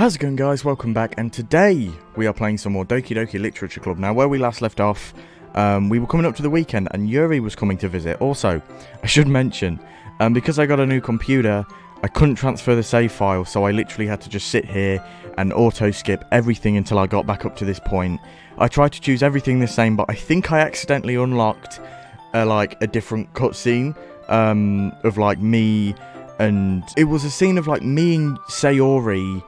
How's it going, guys? Welcome back, and today we are playing some more Doki Doki Literature Club. Now, where we last left off, we were coming up to the weekend and Yuri was coming to visit. Also, I should mention, because I got a new computer, I couldn't transfer the save file, so I literally had to just sit here and auto-skip everything until I got back up to this point. I tried to choose everything the same, but I think I accidentally unlocked a different cutscene of like me, and it was a scene of like me and Sayori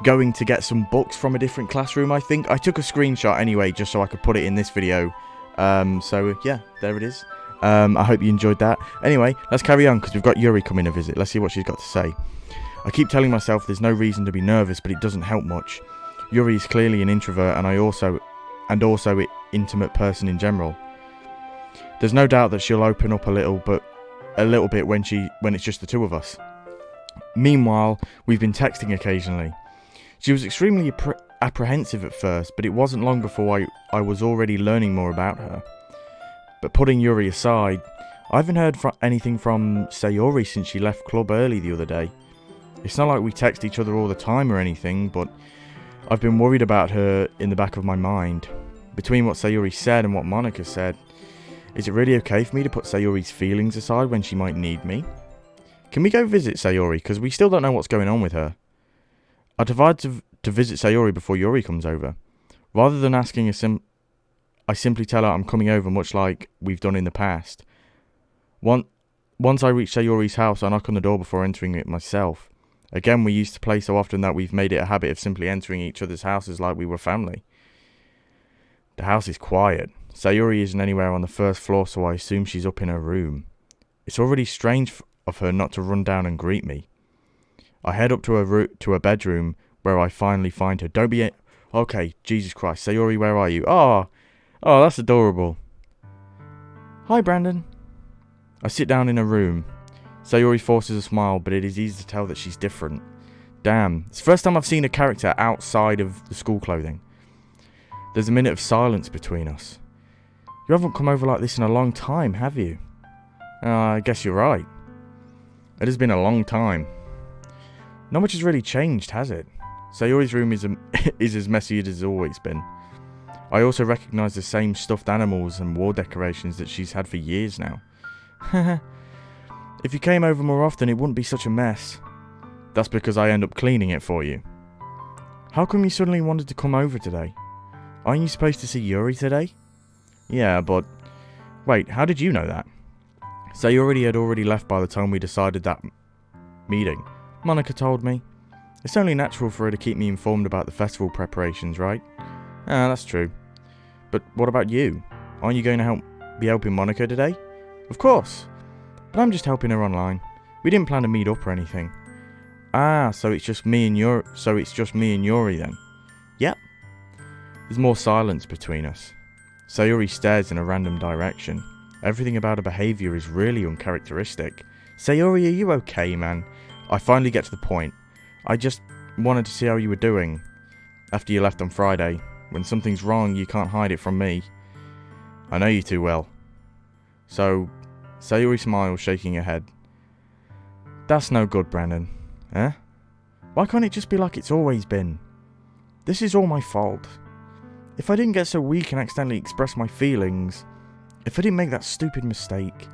going to get some books from a different classroom. I think I took a screenshot anyway just so I could put it in this video. So yeah, there it is. I hope you enjoyed that. Anyway, let's carry on because we've got Yuri coming to visit. Let's see what she's got to say. I keep telling myself there's no reason to be nervous, but it doesn't help much. Yuri is clearly an introvert, and also an intimate person in general. There's no doubt that she'll open up a little bit when it's just the two of us. Meanwhile, we've been texting occasionally. She was extremely apprehensive at first, but it wasn't long before I was already learning more about her. But putting Yuri aside, I haven't heard anything from Sayori since she left club early the other day. It's not like we text each other all the time or anything, but I've been worried about her in the back of my mind. Between what Sayori said and what Monica said, is it really okay for me to put Sayori's feelings aside when she might need me? Can we go visit Sayori, because we still don't know what's going on with her? I decided to visit Sayori before Yuri comes over. Rather than asking I simply tell her I'm coming over, much like we've done in the past. Once I reach Sayori's house, I knock on the door before entering it myself. Again, we used to play so often that we've made it a habit of simply entering each other's houses like we were family. The house is quiet. Sayori isn't anywhere on the first floor, so I assume she's up in her room. It's already strange of her not to run down and greet me. I head up to her bedroom, where I finally find her. Don't be okay, Jesus Christ. Sayori, where are you? Oh, that's adorable. Hi, Brandon. I sit down in her room. Sayori forces a smile, but it is easy to tell that she's different. Damn, it's the first time I've seen a character outside of the school clothing. There's a minute of silence between us. You haven't come over like this in a long time, have you? I guess you're right. It has been a long time. Not much has really changed, has it? Sayori's room is as messy as it's always been. I also recognise the same stuffed animals and wall decorations that she's had for years now. If you came over more often, it wouldn't be such a mess. That's because I end up cleaning it for you. How come you suddenly wanted to come over today? Aren't you supposed to see Yuri today? Yeah, but... Wait, how did you know that? Sayori had already left by the time we decided that meeting. Monica told me. It's only natural for her to keep me informed about the festival preparations, right? That's true. But what about you? Aren't you going to be helping Monica today? Of course. But I'm just helping her online. We didn't plan to meet up or anything. So it's just me and Yuri then? Yep. There's more silence between us. Sayori stares in a random direction. Everything about her behaviour is really uncharacteristic. Sayori, are you okay, man? I finally get to the point. I just wanted to see how you were doing after you left on Friday. When something's wrong, you can't hide it from me. I know you too well. So, Sayori smiles, shaking her head. That's no good, Brandon. Eh? Why can't it just be like it's always been? This is all my fault. If I didn't get so weak and accidentally express my feelings, if I didn't make that stupid mistake,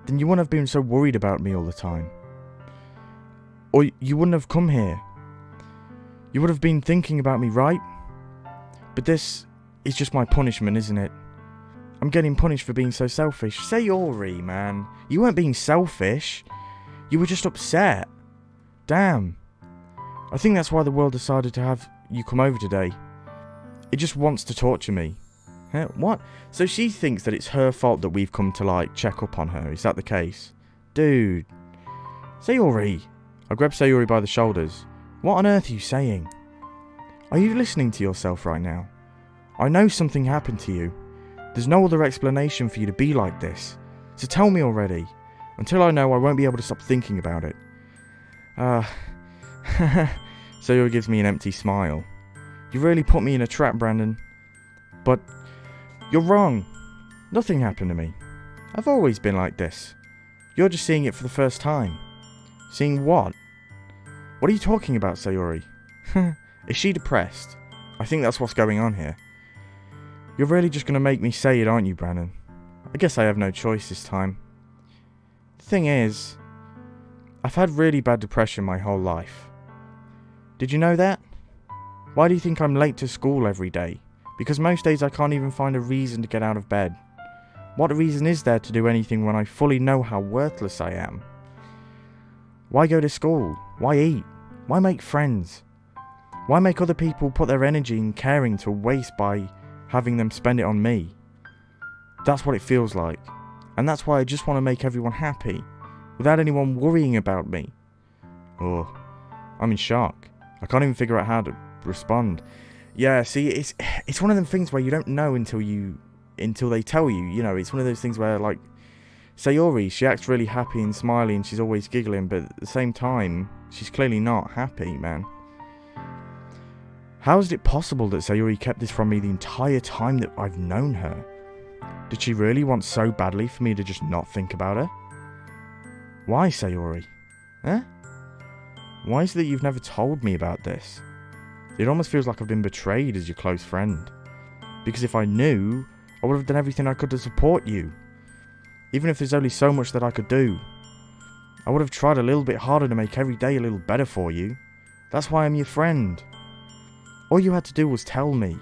then you wouldn't have been so worried about me all the time. Or you wouldn't have come here. You would have been thinking about me, right? But this is just my punishment, isn't it? I'm getting punished for being so selfish. Sayori, man. You weren't being selfish. You were just upset. Damn. I think that's why the world decided to have you come over today. It just wants to torture me. Huh? What? So she thinks that it's her fault that we've come to, check up on her. Is that the case? Dude. Sayori. I grab Sayori by the shoulders. What on earth are you saying? Are you listening to yourself right now? I know something happened to you. There's no other explanation for you to be like this. So tell me already. Until I know, I won't be able to stop thinking about it. Sayori gives me an empty smile. You really put me in a trap, Brandon. But you're wrong. Nothing happened to me. I've always been like this. You're just seeing it for the first time. Seeing what? What are you talking about, Sayori? Is she depressed? I think that's what's going on here. You're really just going to make me say it, aren't you, Brandon? I guess I have no choice this time. The thing is, I've had really bad depression my whole life. Did you know that? Why do you think I'm late to school every day? Because most days I can't even find a reason to get out of bed. What reason is there to do anything when I fully know how worthless I am? Why go to school? Why eat? Why make friends? Why make other people put their energy and caring to waste by having them spend it on me? That's what it feels like. And that's why I just want to make everyone happy, without anyone worrying about me. Oh, I'm in shock. I can't even figure out how to respond. Yeah, see, it's one of them things where you don't know until they tell you. You know, it's one of those things where, like, Sayori, she acts really happy and smiley and she's always giggling, but at the same time, she's clearly not happy, man. How is it possible that Sayori kept this from me the entire time that I've known her? Did she really want so badly for me to just not think about her? Why, Sayori? Huh? Why is it that you've never told me about this? It almost feels like I've been betrayed as your close friend. Because if I knew, I would have done everything I could to support you. Even if there's only so much that I could do. I would have tried a little bit harder to make every day a little better for you. That's why I'm your friend. All you had to do was tell me.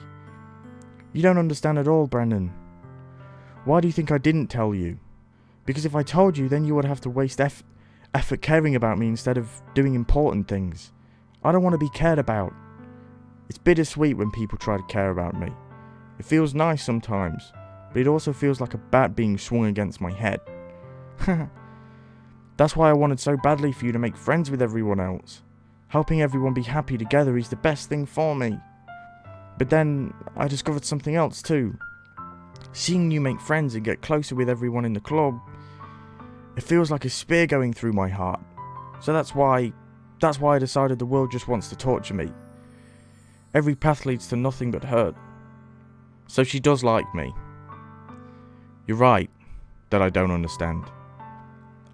You don't understand at all, Brandon. Why do you think I didn't tell you? Because if I told you, then you would have to waste effort caring about me instead of doing important things. I don't want to be cared about. It's bittersweet when people try to care about me. It feels nice sometimes, but it also feels like a bat being swung against my head. That's why I wanted so badly for you to make friends with everyone else. Helping everyone be happy together is the best thing for me. But then, I discovered something else too. Seeing you make friends and get closer with everyone in the club, it feels like a spear going through my heart. So that's why I decided the world just wants to torture me. Every path leads to nothing but hurt. So she does like me. You're right that I don't understand.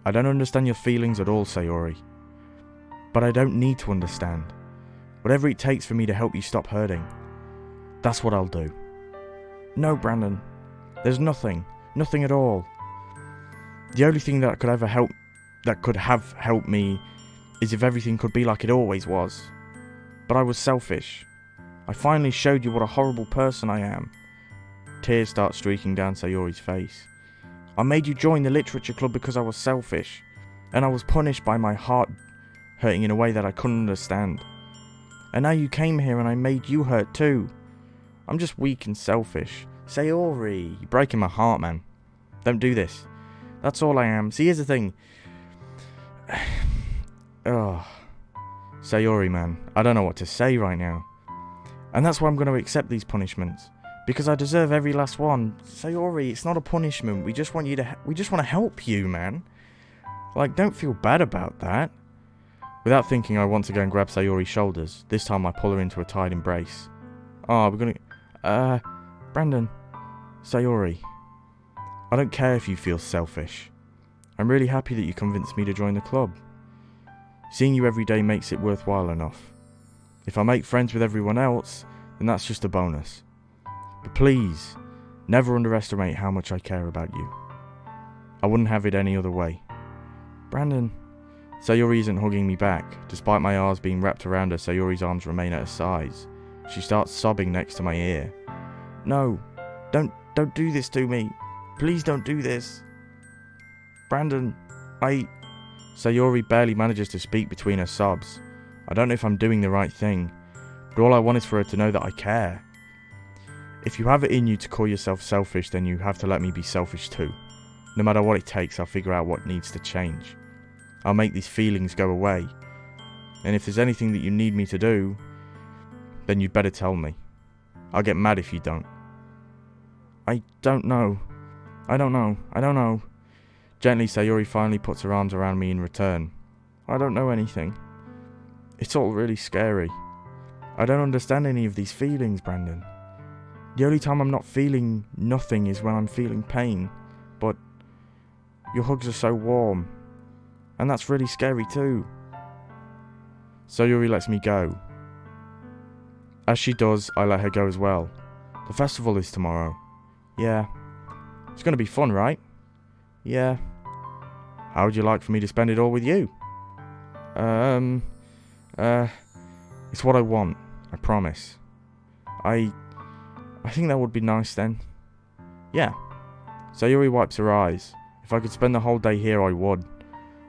I don't understand your feelings at all, Sayori. But I don't need to understand. Whatever it takes for me to help you stop hurting, that's what I'll do. No, Brandon. There's nothing at all. The only thing that could have helped me is if everything could be like it always was. But I was selfish. I finally showed you what a horrible person I am. Tears start streaking down Sayori's face. I made you join the literature club because I was selfish, and I was punished by my heart hurting in a way that I couldn't understand. And now you came here and I made you hurt too. I'm just weak and selfish. Sayori, you're breaking my heart, man. Don't do this. That's all I am. See, here's the thing. Oh, Sayori, man, I don't know what to say right now. And that's why I'm going to accept these punishments. Because I deserve every last one. Sayori, it's not a punishment. We just want to help you, man. Like, don't feel bad about that. Without thinking, I want to go and grab Sayori's shoulders. This time I pull her into a tight embrace. Oh, we're gonna... Brandon. Sayori. I don't care if you feel selfish. I'm really happy that you convinced me to join the club. Seeing you every day makes it worthwhile enough. If I make friends with everyone else, then that's just a bonus. But please, never underestimate how much I care about you. I wouldn't have it any other way. Brandon. Sayori isn't hugging me back. Despite my arms being wrapped around her, Sayori's arms remain at her sides. She starts sobbing next to my ear. No, don't do this to me. Please don't do this. Brandon, Sayori barely manages to speak between her sobs. I don't know if I'm doing the right thing, but all I want is for her to know that I care. If you have it in you to call yourself selfish, then you have to let me be selfish too. No matter what it takes, I'll figure out what needs to change. I'll make these feelings go away. And if there's anything that you need me to do, then you'd better tell me. I'll get mad if you don't. I don't know. Gently, Sayori finally puts her arms around me in return. I don't know anything. It's all really scary. I don't understand any of these feelings, Brandon. The only time I'm not feeling nothing is when I'm feeling pain. But your hugs are so warm. And that's really scary too. Sayori lets me go. As she does, I let her go as well. The festival is tomorrow. Yeah. It's going to be fun, right? Yeah. How would you like for me to spend it all with you? It's what I want. I promise. I think that would be nice then. Yeah. Sayuri wipes her eyes. If I could spend the whole day here, I would.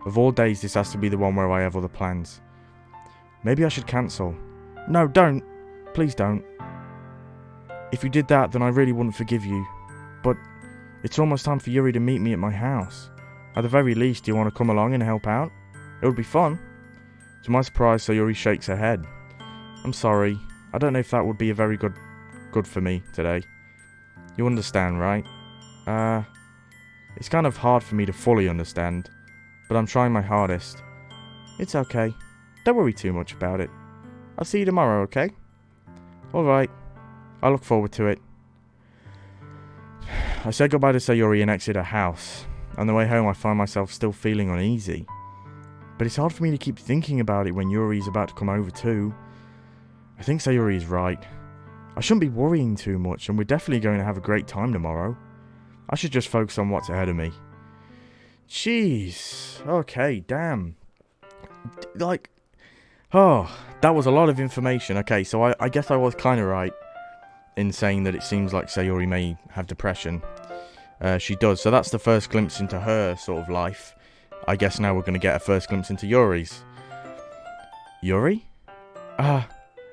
Of all days, this has to be the one where I have other plans. Maybe I should cancel. No, don't. Please don't. If you did that, then I really wouldn't forgive you. But it's almost time for Yuri to meet me at my house. At the very least, do you want to come along and help out? It would be fun. To my surprise, Sayuri shakes her head. I'm sorry. I don't know if that would be a very good for me today. You understand, right? It's kind of hard for me to fully understand, but I'm trying my hardest. It's okay. Don't worry too much about it. I'll see you tomorrow, okay? Alright. I look forward to it. I said goodbye to Sayuri and exit her house. On the way home, I find myself still feeling uneasy. But it's hard for me to keep thinking about it when Yuri's about to come over too. I think Sayuri is right. I shouldn't be worrying too much, and we're definitely going to have a great time tomorrow. I should just focus on what's ahead of me. Jeez. Okay, damn. That was a lot of information. Okay, so I guess I was kind of right in saying that it seems like Sayuri may have depression. She does, so that's the first glimpse into her sort of life. I guess now we're going to get a first glimpse into Yuri's. Yuri?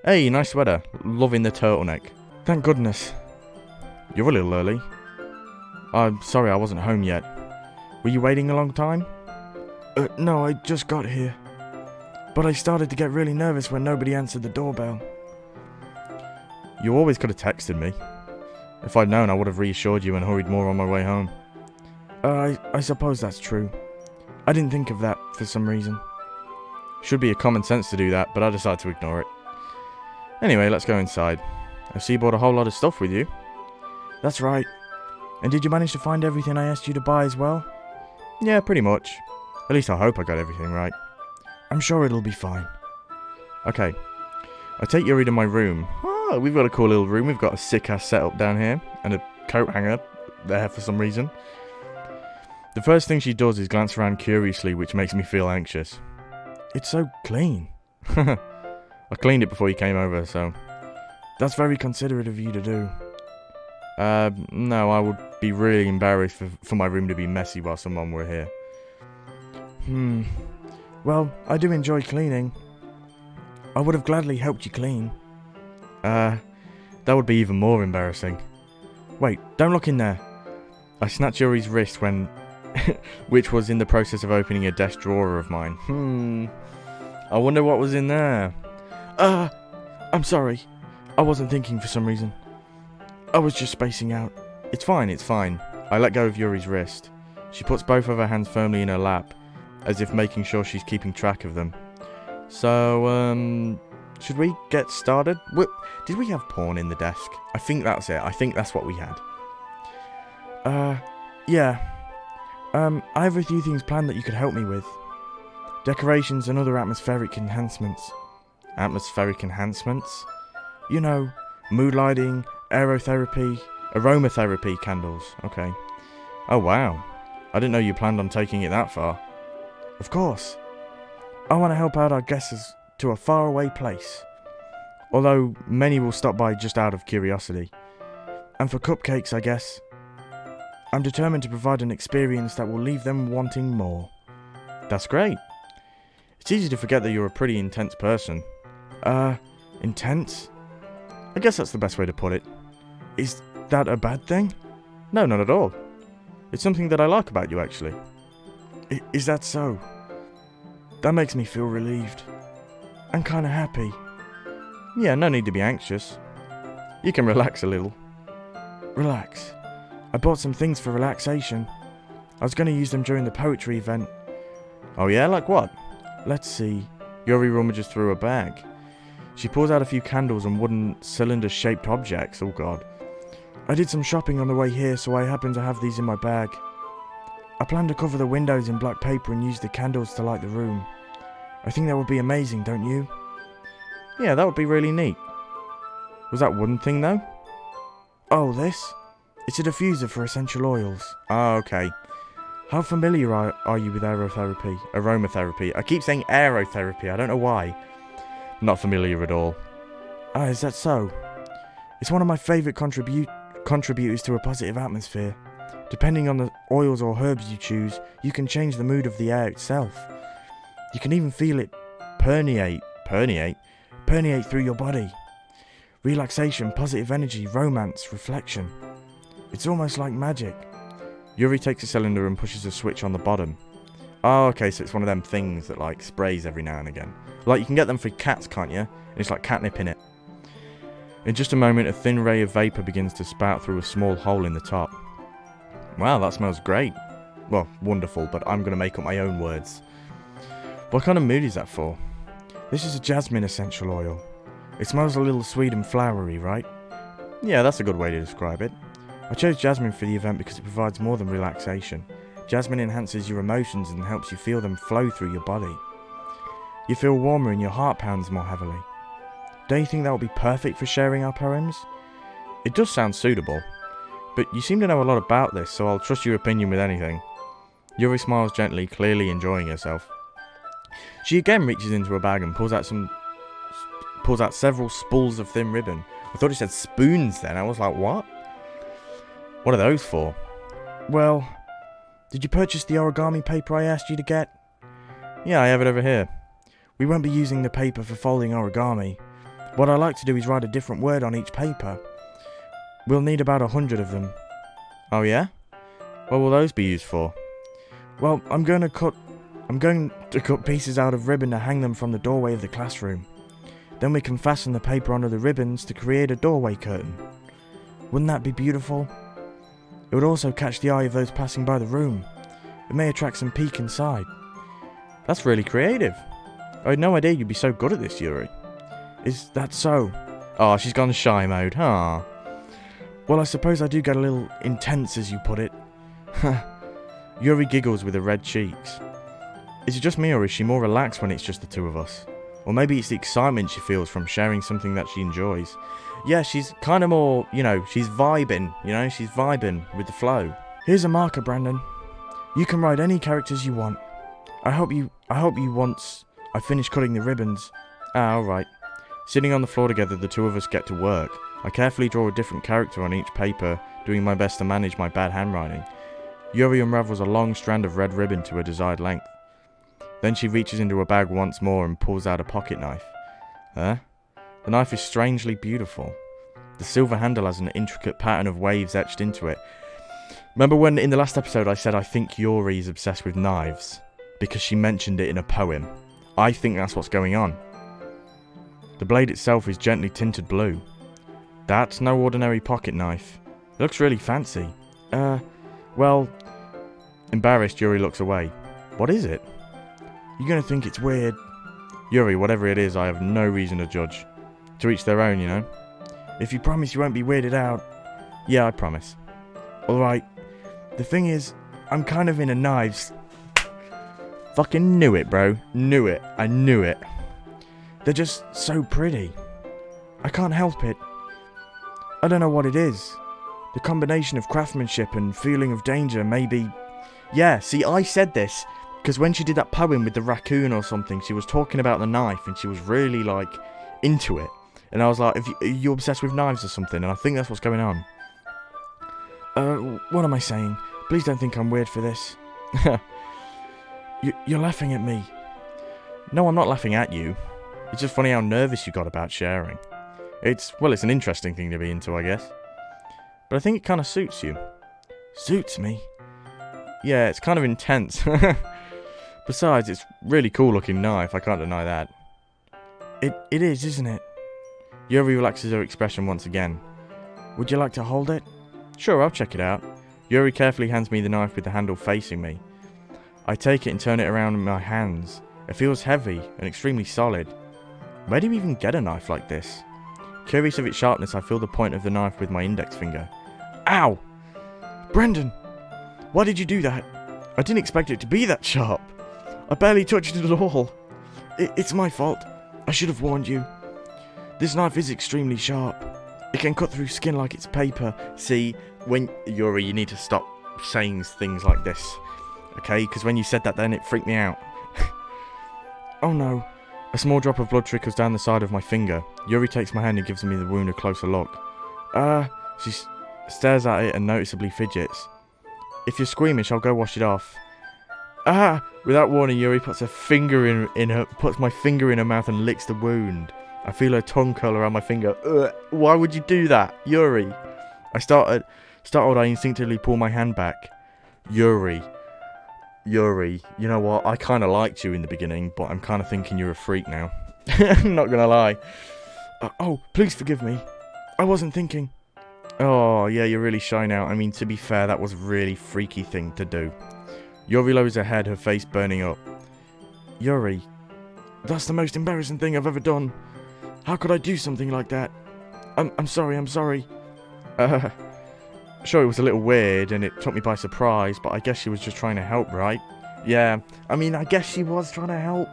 Hey, nice sweater. Loving the turtleneck. Thank goodness. You're a little early. I'm sorry I wasn't home yet. Were you waiting a long time? No, I just got here. But I started to get really nervous when nobody answered the doorbell. You always could have texted me. If I'd known, I would have reassured you and hurried more on my way home. I suppose that's true. I didn't think of that for some reason. Should be a common sense to do that, but I decided to ignore it. Anyway, let's go inside. I see you bought a whole lot of stuff with you. That's right. And did you manage to find everything I asked you to buy as well? Yeah, pretty much. At least I hope I got everything right. I'm sure it'll be fine. Okay. I take Yuri to my room. Oh, we've got a cool little room. We've got a sick-ass setup down here. And a coat hanger there for some reason. The first thing she does is glance around curiously, which makes me feel anxious. It's so clean. I cleaned it before you came over, so... That's very considerate of you to do. No, I would be really embarrassed for my room to be messy while someone were here. Well, I do enjoy cleaning. I would have gladly helped you clean. That would be even more embarrassing. Wait, don't look in there. I snatched Yuri's wrist when... which was in the process of opening a desk drawer of mine. I wonder what was in there. I'm sorry. I wasn't thinking for some reason. I was just spacing out. It's fine, it's fine. I let go of Yuri's wrist. She puts both of her hands firmly in her lap, as if making sure she's keeping track of them. So, should we get started? Did we have porn in the desk? I think that's it. I think that's what we had. Yeah. I have a few things planned that you could help me with. Decorations and other atmospheric enhancements. Atmospheric enhancements? You know, mood lighting, aerotherapy, aromatherapy candles. Okay. Oh, wow. I didn't know you planned on taking it that far. Of course. I want to help out our guests to a faraway place. Although, many will stop by just out of curiosity. And for cupcakes, I guess. I'm determined to provide an experience that will leave them wanting more. That's great. It's easy to forget that you're a pretty intense person. Intense? I guess that's the best way to put it. Is that a bad thing? No, not at all. It's something that I like about you, actually. Is that so? That makes me feel relieved. And kinda happy. Yeah, no need to be anxious. You can relax a little. Relax? I bought some things for relaxation. I was going to use them during the poetry event. Oh yeah, like what? Let's see. Yuri rummages through a bag. She pulls out a few candles and wooden cylinder-shaped objects. Oh god. I did some shopping on the way here, so I happen to have these in my bag. I plan to cover the windows in black paper and use the candles to light the room. I think that would be amazing, don't you? Yeah, that would be really neat. Was that wooden thing though? Oh, this? It's a diffuser for essential oils. Ah, okay. How familiar are you with aromatherapy? I keep saying aerotherapy, I don't know why. Not familiar at all. Ah, is that so? It's one of my favourite contributors to a positive atmosphere. Depending on the oils or herbs you choose, you can change the mood of the air itself. You can even feel it permeate through your body. Relaxation, positive energy, romance, reflection. It's almost like magic. Yuri takes a cylinder and pushes a switch on the bottom. Oh, okay, so it's one of them things that like sprays every now and again. Like you can get them for cats, can't you? And it's like catnip in it. In just a moment, a thin ray of vapour begins to spout through a small hole in the top. Wow, that smells great. Well, wonderful, but I'm going to make up my own words. What kind of mood is that for? This is a jasmine essential oil. It smells a little sweet and flowery, right? Yeah, that's a good way to describe it. I chose jasmine for the event because it provides more than relaxation. Jasmine enhances your emotions and helps you feel them flow through your body. You feel warmer and your heart pounds more heavily. Don't you think that would be perfect for sharing our poems? It does sound suitable, but you seem to know a lot about this, so I'll trust your opinion with anything. Yuri smiles gently, clearly enjoying herself. She again reaches into her bag and pulls out several spools of thin ribbon. I thought it said spoons then. I was like, what? What are those for? Well, did you purchase the origami paper I asked you to get? Yeah, I have it over here. We won't be using the paper for folding origami. What I like to do is write a different word on each paper. We'll need about 100 of them. Oh yeah? What will those be used for? Well, I'm going to cut pieces out of ribbon to hang them from the doorway of the classroom. Then we can fasten the paper onto the ribbons to create a doorway curtain. Wouldn't that be beautiful? It would also catch the eye of those passing by the room. It may attract some peek inside. That's really creative. I had no idea you'd be so good at this, Yuri. Is that so? Oh, she's gone shy mode, huh? Well, I suppose I do get a little intense, as you put it. Yuri giggles with her red cheeks. Is it just me, or is she more relaxed when it's just the two of us? Or maybe it's the excitement she feels from sharing something that she enjoys. Yeah, she's kind of more, she's vibing, she's vibing with the flow. Here's a marker, Brandon. You can write any characters you want. I hope you once I finish cutting the ribbons. Ah, alright. Sitting on the floor together, the two of us get to work. I carefully draw a different character on each paper, doing my best to manage my bad handwriting. Yuri unravels a long strand of red ribbon to her desired length. Then she reaches into her bag once more and pulls out a pocket knife. Huh? The knife is strangely beautiful. The silver handle has an intricate pattern of waves etched into it. Remember when in the last episode I said I think Yuri is obsessed with knives? Because she mentioned it in a poem. I think that's what's going on. The blade itself is gently tinted blue. That's no ordinary pocket knife. It looks really fancy. Well... Embarrassed, Yuri looks away. What is it? You're gonna think it's weird. Yuri, whatever it is, I have no reason to judge. To each their own, If you promise you won't be weirded out. Yeah, I promise. Alright. The thing is, I'm kind of into knives. Fucking knew it, bro. Knew it. I knew it. They're just so pretty. I can't help it. I don't know what it is. The combination of craftsmanship and feeling of danger may be... Yeah, see, I said this because when she did that poem with the raccoon or something, she was talking about the knife and she was really, into it. And I was like, are you obsessed with knives or something? And I think that's what's going on. What am I saying? Please don't think I'm weird for this. You're laughing at me. No, I'm not laughing at you. It's just funny how nervous you got about sharing. It's an interesting thing to be into, I guess. But I think it kind of suits you. Suits me? Yeah, it's kind of intense. Besides, it's really cool looking knife, I can't deny that. It is, isn't it? Yuri relaxes her expression once again. Would you like to hold it? Sure, I'll check it out. Yuri carefully hands me the knife with the handle facing me. I take it and turn it around in my hands. It feels heavy and extremely solid. Where do you even get a knife like this? Curious of its sharpness, I feel the point of the knife with my index finger. Ow! Brendan! Why did you do that? I didn't expect it to be that sharp. I barely touched it at all. It's my fault. I should have warned you. This knife is extremely sharp. It can cut through skin like it's paper. See, when Yuri, you need to stop saying things like this, okay? Because when you said that, then it freaked me out. Oh no. A small drop of blood trickles down the side of my finger. Yuri takes my hand and gives me the wound a closer look. She stares at it and noticeably fidgets. If you're squeamish, I'll go wash it off. Without warning, Yuri puts my finger in her mouth and licks the wound. I feel her tongue curl around my finger. Why would you do that, Yuri? Startled, I instinctively pull my hand back. Yuri, you know what? I kind of liked you in the beginning, but I'm kind of thinking you're a freak now. I'm not gonna lie. Oh, please forgive me. I wasn't thinking. Oh, yeah, you're really shy now. I mean, to be fair, that was a really freaky thing to do. Yuri lowers her head, her face burning up. Yuri, that's the most embarrassing thing I've ever done. How could I do something like that? I'm sorry. Sure, it was a little weird and it took me by surprise, but I guess she was just trying to help, right? Yeah, I mean, I guess she was trying to help.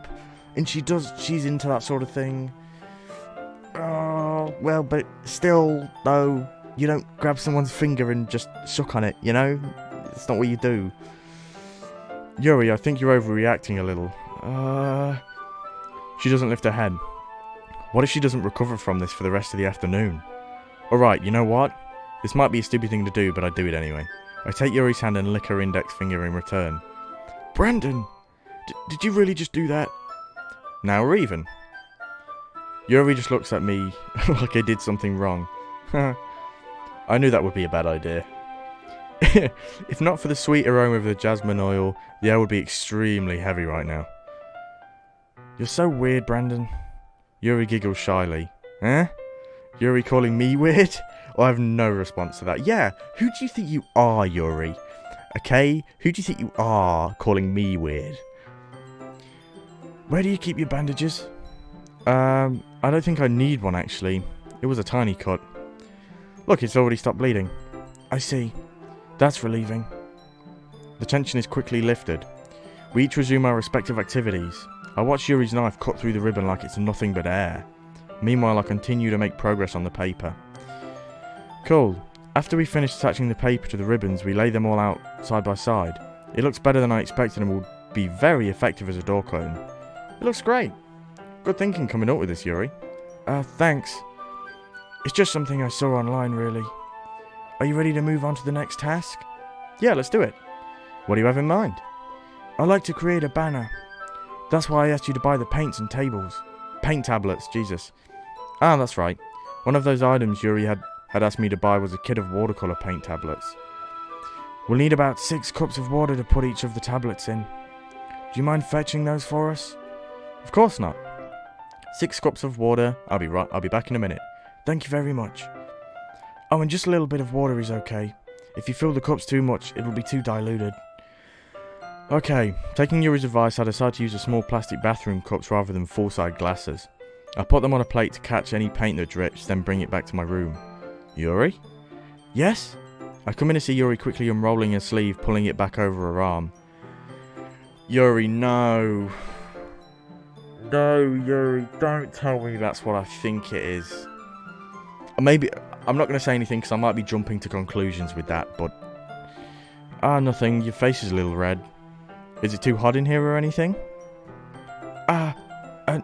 And she's into that sort of thing. Oh, well, but still, though, you don't grab someone's finger and just suck on it, you know? It's not what you do. Yuri, I think you're overreacting a little. She doesn't lift her head. What if she doesn't recover from this for the rest of the afternoon? Alright, you know what? This might be a stupid thing to do, but I do it anyway. I take Yuri's hand and lick her index finger in return. Brandon! Did you really just do that? Now we're even. Yuri just looks at me like I did something wrong. I knew that would be a bad idea. If not for the sweet aroma of the jasmine oil, the air would be extremely heavy right now. You're so weird, Brandon. Yuri giggles shyly. Huh? Yuri calling me weird? I have no response to that. Yeah, who do you think you are, Yuri? Okay? Who do you think you are calling me weird? Where do you keep your bandages? I don't think I need one, actually. It was a tiny cut. Look, it's already stopped bleeding. I see. That's relieving. The tension is quickly lifted. We each resume our respective activities. I watch Yuri's knife cut through the ribbon like it's nothing but air. Meanwhile, I continue to make progress on the paper. Cool. After we finish attaching the paper to the ribbons, we lay them all out side by side. It looks better than I expected and will be very effective as a door curtain. It looks great. Good thinking coming up with this, Yuri. Thanks. It's just something I saw online, really. Are you ready to move on to the next task? Yeah, let's do it. What do you have in mind? I'd like to create a banner. That's why I asked you to buy the paints and tables. Paint tablets, Jesus. Ah, that's right. One of those items Yuri had asked me to buy was a kit of watercolour paint tablets. We'll need about 6 cups of water to put each of the tablets in. Do you mind fetching those for us? Of course not. 6 cups of water. I'll be back in a minute. Thank you very much. Oh, and just a little bit of water is okay. If you fill the cups too much, it will be too diluted. Okay, taking Yuri's advice, I decide to use a small plastic bathroom cups rather than full-size glasses. I put them on a plate to catch any paint that drips, then bring it back to my room. Yuri? Yes? I come in to see Yuri quickly unrolling her sleeve, pulling it back over her arm. Yuri, no. No, Yuri, don't tell me that's what I think it is. Maybe, I'm not going to say anything because I might be jumping to conclusions with that, but... nothing, your face is a little red. Is it too hot in here or anything?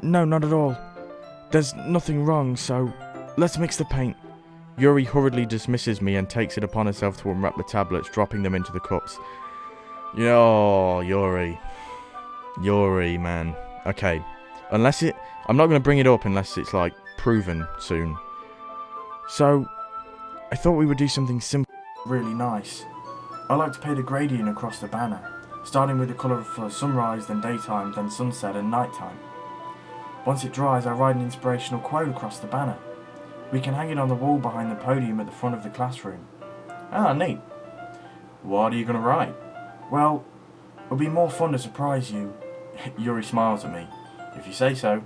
No, not at all. There's nothing wrong, so let's mix the paint. Yuri hurriedly dismisses me and takes it upon herself to unwrap the tablets, dropping them into the cups. Oh, Yuri. Yuri, man. Okay. I'm not going to bring it up unless it's, like, proven soon. So, I thought we would do something simple. Really nice. I like to paint a gradient across the banner, starting with the colour for sunrise, then daytime, then sunset and nighttime. Once it dries, I write an inspirational quote across the banner. We can hang it on the wall behind the podium at the front of the classroom. Ah, neat. What are you going to write? Well, it'll be more fun to surprise you. Yuri smiles at me. If you say so.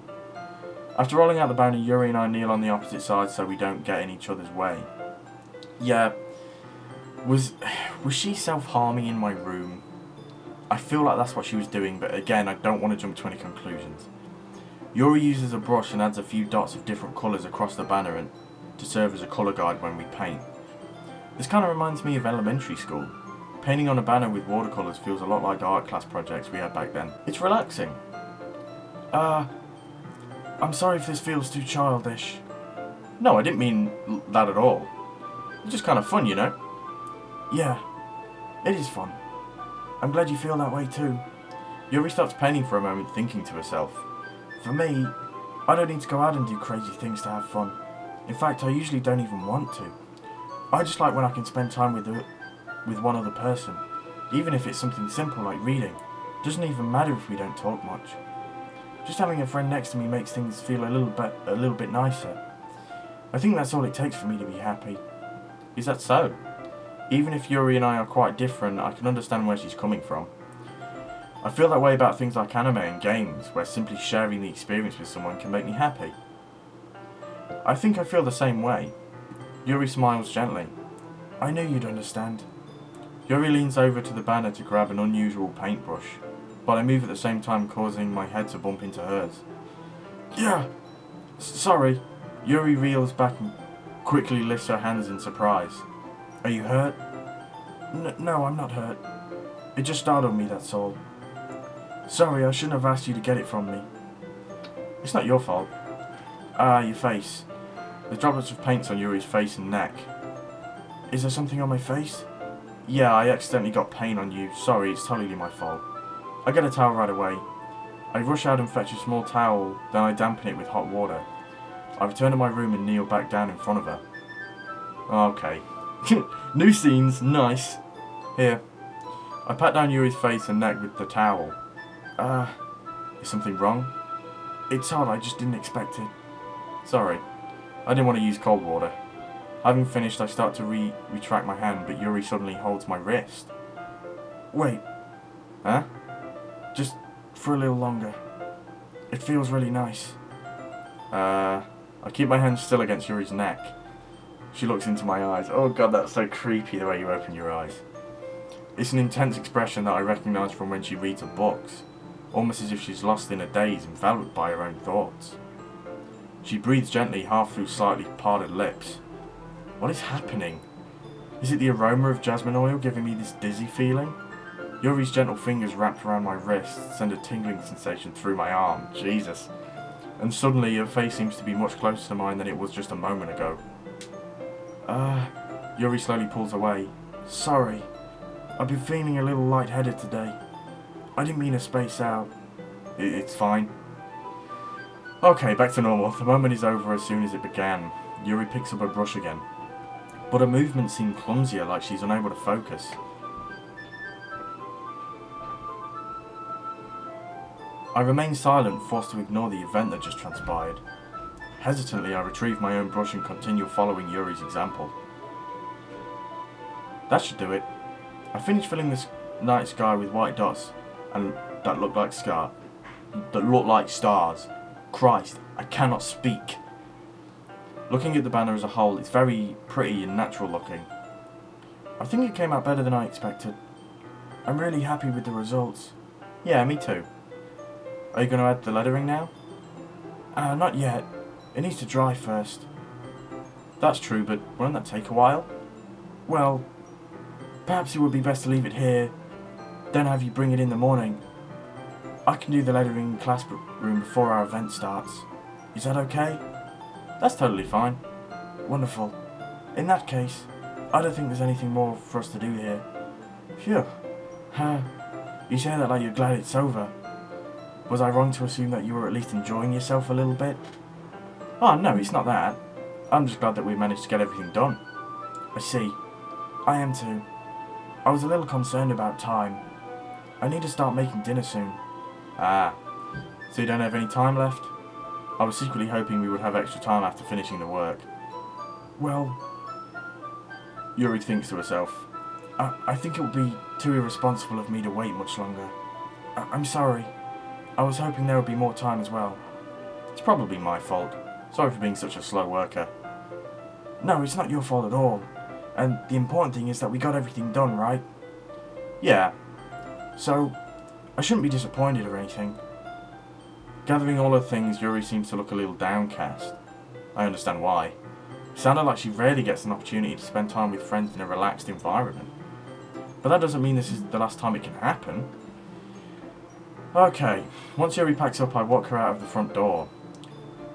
After rolling out the banner, Yuri and I kneel on the opposite sides so we don't get in each other's way. Yeah. Was she self-harming in my room? I feel like that's what she was doing, but again, I don't want to jump to any conclusions. Yuri uses a brush and adds a few dots of different colours across the banner and to serve as a colour guide when we paint. This kind of reminds me of elementary school. Painting on a banner with watercolours feels a lot like art class projects we had back then. It's relaxing. I'm sorry if this feels too childish. No, I didn't mean that at all. It's just kind of fun, you know? Yeah, it is fun. I'm glad you feel that way too. Yuri starts painting for a moment, thinking to herself. For me, I don't need to go out and do crazy things to have fun. In fact, I usually don't even want to. I just like when I can spend time with one other person, even if it's something simple like reading. It doesn't even matter if we don't talk much. Just having a friend next to me makes things feel a little bit nicer. I think that's all it takes for me to be happy. Is that so? Even if Yuri and I are quite different, I can understand where she's coming from. I feel that way about things like anime and games, where simply sharing the experience with someone can make me happy. I think I feel the same way. Yuri smiles gently. I knew you'd understand. Yuri leans over to the banner to grab an unusual paintbrush, but I move at the same time, causing my head to bump into hers. Yeah, sorry. Yuri reels back and quickly lifts her hands in surprise. Are you hurt? No, I'm not hurt. It just startled me, that's all. Sorry, I shouldn't have asked you to get it from me. It's not your fault. Your face. The droplets of paint's on Yuri's face and neck. Is there something on my face? Yeah, I accidentally got paint on you. Sorry, it's totally my fault. I get a towel right away. I rush out and fetch a small towel, then I dampen it with hot water. I return to my room and kneel back down in front of her. Okay. New scenes, nice. Here. I pat down Yuri's face and neck with the towel. Is something wrong? It's odd, I just didn't expect it. Sorry. I didn't want to use cold water. Having finished, I start to retract my hand, but Yuri suddenly holds my wrist. Wait. Huh? Just for a little longer. It feels really nice. I keep my hand still against Yuri's neck. She looks into my eyes. Oh god, that's so creepy the way you open your eyes. It's an intense expression that I recognise from when she reads her books, almost as if she's lost in a daze, enveloped by her own thoughts. She breathes gently, half through slightly parted lips. What is happening? Is it the aroma of jasmine oil giving me this dizzy feeling? Yuri's gentle fingers wrapped around my wrist send a tingling sensation through my arm. Jesus. And suddenly her face seems to be much closer to mine than it was just a moment ago. Yuri slowly pulls away. Sorry. I've been feeling a little lightheaded today. I didn't mean to space out. It's fine. Okay, back to normal. The moment is over as soon as it began. Yuri picks up her brush again. But her movements seem clumsier, like she's unable to focus. I remain silent, forced to ignore the event that just transpired. Hesitantly, I retrieve my own brush and continue following Yuri's example. That should do it. I finish filling this night sky with white dots, and that look like stars. Christ, I cannot speak. Looking at the banner as a whole, it's very pretty and natural looking. I think it came out better than I expected. I'm really happy with the results. Yeah, me too. Are you going to add the lettering now? Not yet. It needs to dry first. That's true, but won't that take a while? Well, perhaps it would be best to leave it here, then have you bring it in the morning. I can do the lettering in the classroom before our event starts. Is that okay? That's totally fine. Wonderful. In that case, I don't think there's anything more for us to do here. Phew. You say that like you're glad it's over. Was I wrong to assume that you were at least enjoying yourself a little bit? Oh no, it's not that. I'm just glad that we managed to get everything done. I see. I am too. I was a little concerned about time. I need to start making dinner soon. So you don't have any time left? I was secretly hoping we would have extra time after finishing the work. Well, Yuri thinks to herself, I think it would be too irresponsible of me to wait much longer. I'm sorry. I was hoping there would be more time as well. It's probably my fault. Sorry for being such a slow worker. No, it's not your fault at all. And the important thing is that we got everything done, right? Yeah. So, I shouldn't be disappointed or anything. Gathering all her things, Yuri seems to look a little downcast. I understand why. It sounded like she rarely gets an opportunity to spend time with friends in a relaxed environment. But that doesn't mean this is the last time it can happen. Okay, once Yuri packs up, I walk her out of the front door.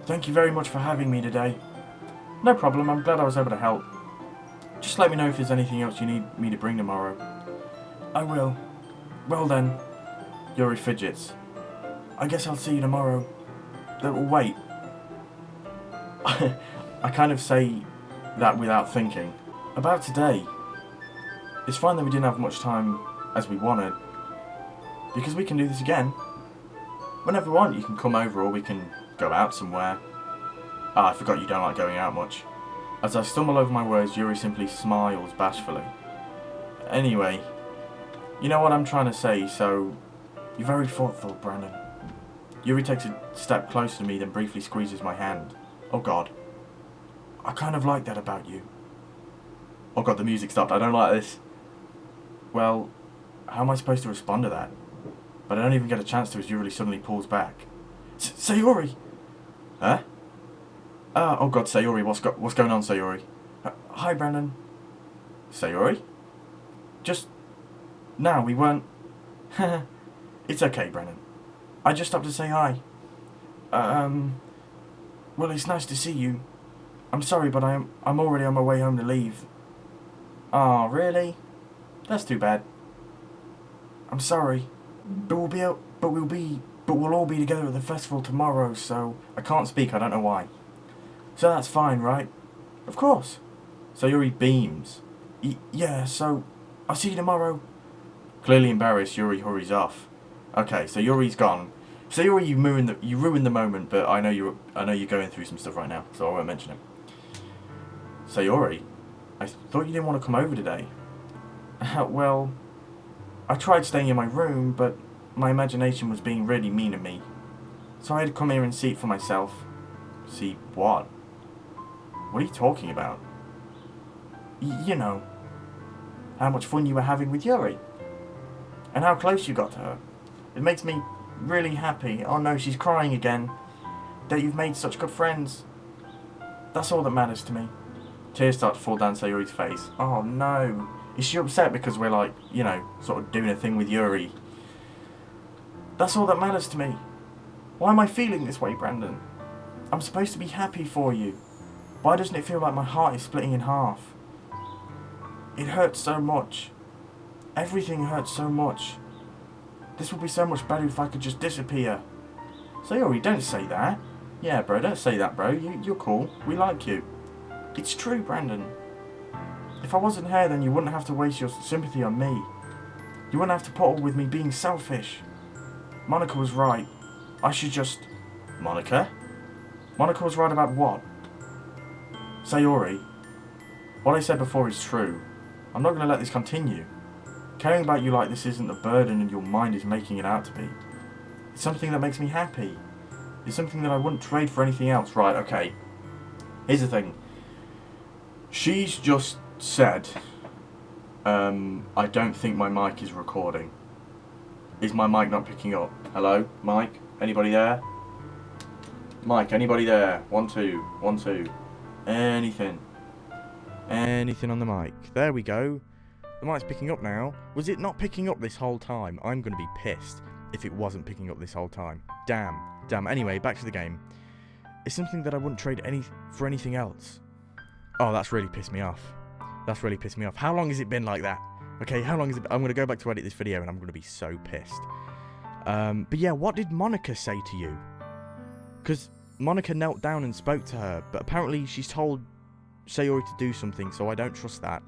Thank you very much for having me today. No problem, I'm glad I was able to help. Just let me know if there's anything else you need me to bring tomorrow. I will. Well then. Yuri fidgets. I guess I'll see you tomorrow. Wait. I kind of say that without thinking. About today. It's fine that we didn't have much time as we wanted. Because we can do this again. Whenever we want, you can come over or we can go out somewhere. Ah, I forgot you don't like going out much. As I stumble over my words, Yuri simply smiles bashfully. Anyway, you know what I'm trying to say, so you're very thoughtful, Brandon. Yuri takes a step closer to me, then briefly squeezes my hand. Oh god. I kind of like that about you. Oh god, the music stopped. I don't like this. Well, how am I supposed to respond to that? But I don't even get a chance to as Yuri suddenly pulls back. Sayori! Huh? Oh god, Sayori, what's going on, Sayori? Hi, Brandon. Sayori? Just... now, we weren't... It's okay, Brandon. I just stopped to say hi. Well, it's nice to see you. I'm sorry, but I'm already on my way home to leave. Oh, really? That's too bad. I'm sorry. But we'll all be together at the festival tomorrow, so... I can't speak, I don't know why. So that's fine, right? Of course. So Yuri beams. Yeah, so... I'll see you tomorrow. Clearly embarrassed, Yuri hurries off. Okay, so Yuri's gone. So Yuri, you ruined the moment, but I know you're going through some stuff right now, so I won't mention it. So Yuri, I thought you didn't want to come over today. Well, I tried staying in my room, but my imagination was being really mean to me. So I had to come here and see it for myself. See what? What are you talking about? You know, how much fun you were having with Yuri. And how close you got to her. It makes me really happy. Oh no, she's crying again. That you've made such good friends. That's all that matters to me. Tears start to fall down Sayori's face. Oh no. Is she upset because we're like, you know, sort of doing a thing with Yuri? That's all that matters to me. Why am I feeling this way, Brandon? I'm supposed to be happy for you. Why doesn't it feel like my heart is splitting in half? It hurts so much. Everything hurts so much. This would be so much better if I could just disappear. Sayori, don't say that. Yeah, bro, don't say that, bro. You're cool. We like you. It's true, Brandon. If I wasn't here, then you wouldn't have to waste your sympathy on me. You wouldn't have to put up with me being selfish. Monica was right. I should just... Monica? Monica was right about what? Sayori, what I said before is true. I'm not going to let this continue. Caring about you like this isn't a burden and your mind is making it out to be. It's something that makes me happy. It's something that I wouldn't trade for anything else. Right, okay. Here's the thing. She's just said, I don't think my mic is recording. Is my mic not picking up? Hello? Mic? Anybody there? Mic, anybody there? 1, 2, 1, 2. Anything. Anything on the mic. There we go. The mic's picking up now. Was it not picking up this whole time? I'm going to be pissed if it wasn't picking up this whole time. Damn. Anyway, back to the game. It's something that I wouldn't trade for anything else. Oh, that's really pissed me off. How long has it been like that? Okay, how long has it been? I'm going to go back to edit this video and I'm going to be so pissed. But yeah, what did Monica say to you? Because Monica knelt down and spoke to her, but apparently she's told Sayori to do something, so I don't trust that.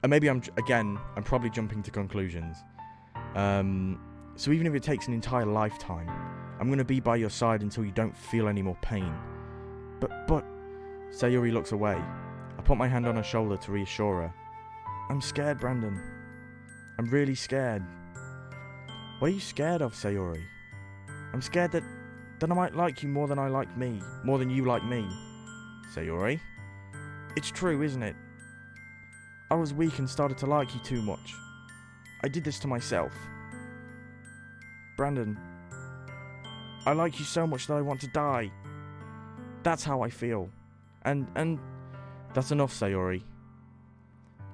And maybe I'm probably jumping to conclusions. So even if it takes an entire lifetime, I'm going to be by your side until you don't feel any more pain. But, Sayori looks away. I put my hand on her shoulder to reassure her. I'm scared, Brandon. I'm really scared. What are you scared of, Sayori? I'm scared that I might like you more than I like me. More than you like me. Sayori? It's true, isn't it? I was weak and started to like you too much. I did this to myself. Brandon, I like you so much that I want to die. That's how I feel. And that's enough, Sayori.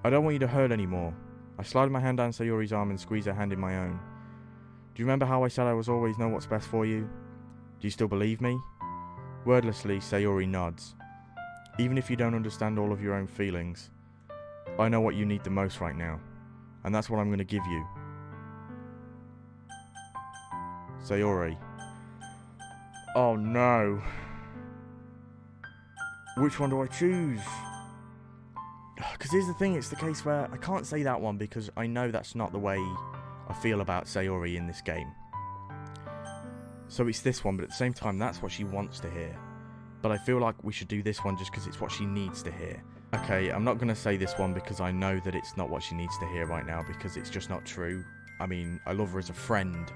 I don't want you to hurt anymore. I slide my hand down Sayori's arm and squeeze her hand in my own. Do you remember how I said I was always know what's best for you? Do you still believe me? Wordlessly, Sayori nods. Even if you don't understand all of your own feelings, I know what you need the most right now, and that's what I'm going to give you. Sayori. Oh no. Which one do I choose? Because here's the thing, it's the case where I can't say that one because I know that's not the way I feel about Sayori in this game. So it's this one, but at the same time, that's what she wants to hear. But I feel like we should do this one just because it's what she needs to hear. Okay, I'm not going to say this one because I know that it's not what she needs to hear right now because it's just not true. I mean, I love her as a friend,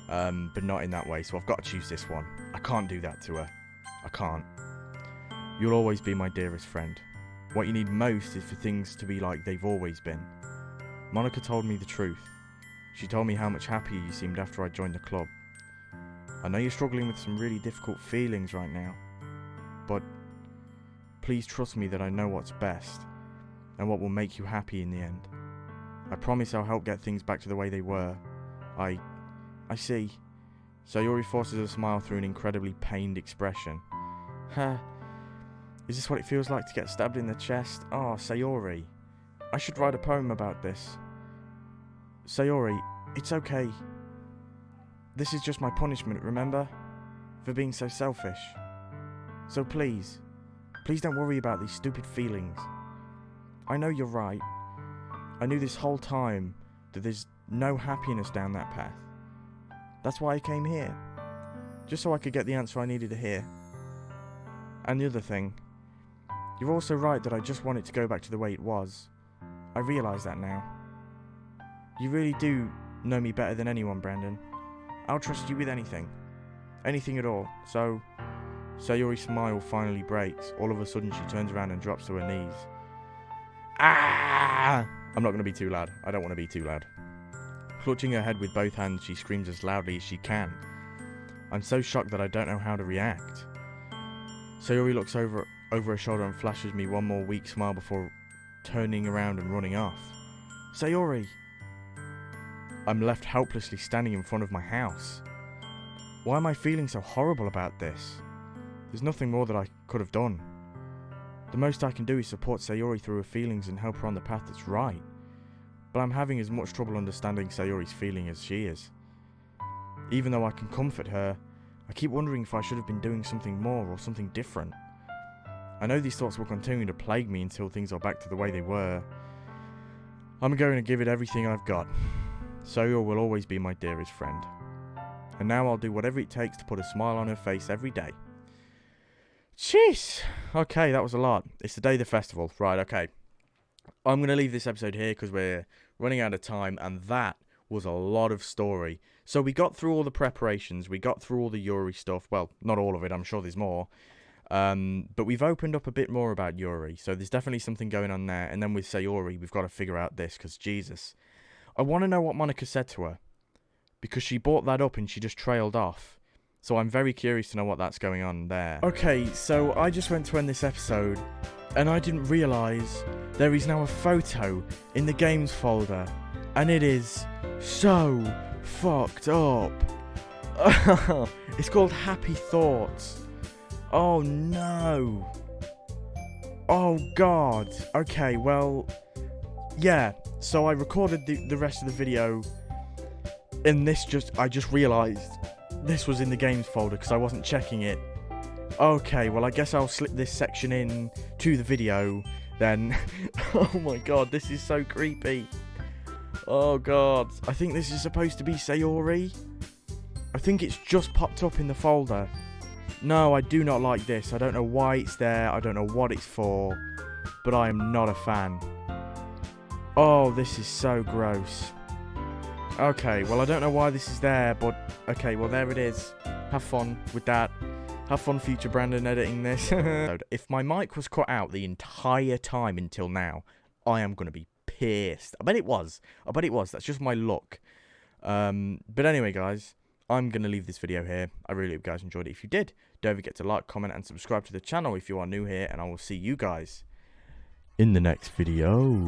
but not in that way, so I've got to choose this one. I can't do that to her. I can't. You'll always be my dearest friend. What you need most is for things to be like they've always been. Monica told me the truth. She told me how much happier you seemed after I joined the club. I know you're struggling with some really difficult feelings right now, but please trust me that I know what's best and what will make you happy in the end. I promise I'll help get things back to the way they were. I see. Sayori forces a smile through an incredibly pained expression. Is this what it feels like to get stabbed in the chest? Oh, Sayori. I should write a poem about this. Sayori, it's okay. This is just my punishment, remember? For being so selfish. So please don't worry about these stupid feelings. I know you're right. I knew this whole time that there's no happiness down that path. That's why I came here. Just so I could get the answer I needed to hear. And the other thing, you're also right that I just want it to go back to the way it was. I realise that now. You really do know me better than anyone, Brandon. I'll trust you with anything. Anything at all. So, Sayori's smile finally breaks. All of a sudden she turns around and drops to her knees. Ah! I'm not going to be too loud. I don't want to be too loud. Clutching her head with both hands, she screams as loudly as she can. I'm so shocked that I don't know how to react. Sayori looks over her shoulder and flashes me one more weak smile before turning around and running off. Sayori! I'm left helplessly standing in front of my house. Why am I feeling so horrible about this? There's nothing more that I could have done. The most I can do is support Sayori through her feelings and help her on the path that's right. But I'm having as much trouble understanding Sayori's feeling as she is. Even though I can comfort her, I keep wondering if I should have been doing something more or something different. I know these thoughts will continue to plague me until things are back to the way they were. I'm going to give it everything I've got. Sayori will always be my dearest friend. And now I'll do whatever it takes to put a smile on her face every day. Jeez! Okay, that was a lot. It's the day of the festival. Right, okay. I'm going to leave this episode here because we're running out of time, and that was a lot of story. So we got through all the preparations, we got through all the Yuri stuff. Well, not all of it, I'm sure there's more. But we've opened up a bit more about Yuri, so there's definitely something going on there. And then with Sayori, we've got to figure out this, because Jesus. I want to know what Monica said to her, because she brought that up and she just trailed off. So I'm very curious to know what that's going on there. Okay, so I just went to end this episode, and I didn't realise there is now a photo in the games folder, and it is so fucked up. It's called Happy Thoughts. Oh no. Oh god. Okay, well, yeah. So I recorded the rest of the video, and I just realised this was in the games folder because I wasn't checking it. Okay, well I guess I'll slip this section in to the video then. Oh my god, this is so creepy. Oh god, I think this is supposed to be Sayori. I think it's just popped up in the folder. No, I do not like this. I don't know why it's there. I don't know what it's for, but I am not a fan. Oh, this is so gross. Okay, well I don't know why this is there, but okay, well there it is. Have fun with that. Have fun, future Brandon, editing this. If my mic was cut out the entire time until now, I am going to be pissed. I bet it was. That's just my luck. But anyway, guys, I'm going to leave this video here. I really hope you guys enjoyed it. If you did, Don't forget to like, comment, and subscribe to the channel if you are new here, and I will see you guys in the next video.